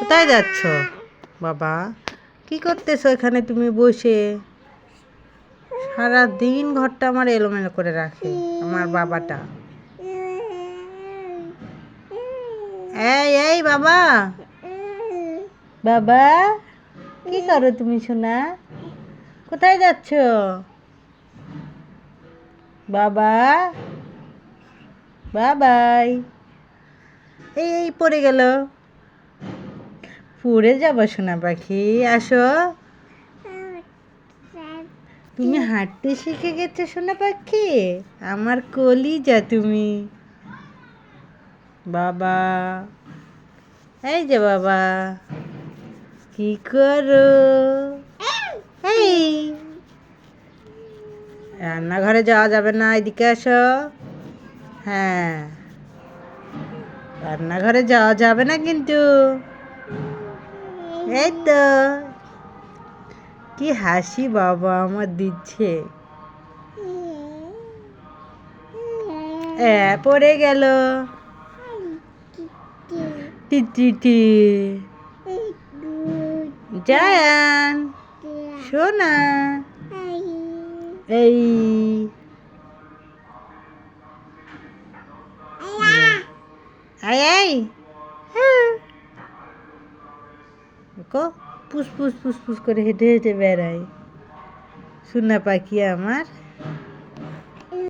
কোথায় যাচ্ছ বাবা? কি করতেছো এখানে তুমি বসে? সারা দিন ঘরটা আমার এলোমেলো করে রাখে আমার বাবাটা। এই এই বাবা, বাবা কি করো তুমি সোনা? কোথায় যাচ্ছ বাবা? বাবাই, এই পড়ে গেল। পড়ে যাবো সোনা পাখি, আসো। তুমি হাঁটতে শিখে গেছো সোনা পাখি, আমার কলিজা তুমি। বাবা, এই যে বাবা, কি করো? এই রান্নাঘরে যাওয়া যাবে না, এদিকে আসো। হ্যাঁ, রান্নাঘরে যাওয়া যাবে না কিন্তু। এই তো কি হাসি বাবা আমার দিচ্ছে। পড়ে গেল। টিটি জায়ান সোনা, এই আই আই, দেখো পুস পুস পুস পুস করে হেঁটে হেঁটে বেড়ায় সোনা পাখি আমার।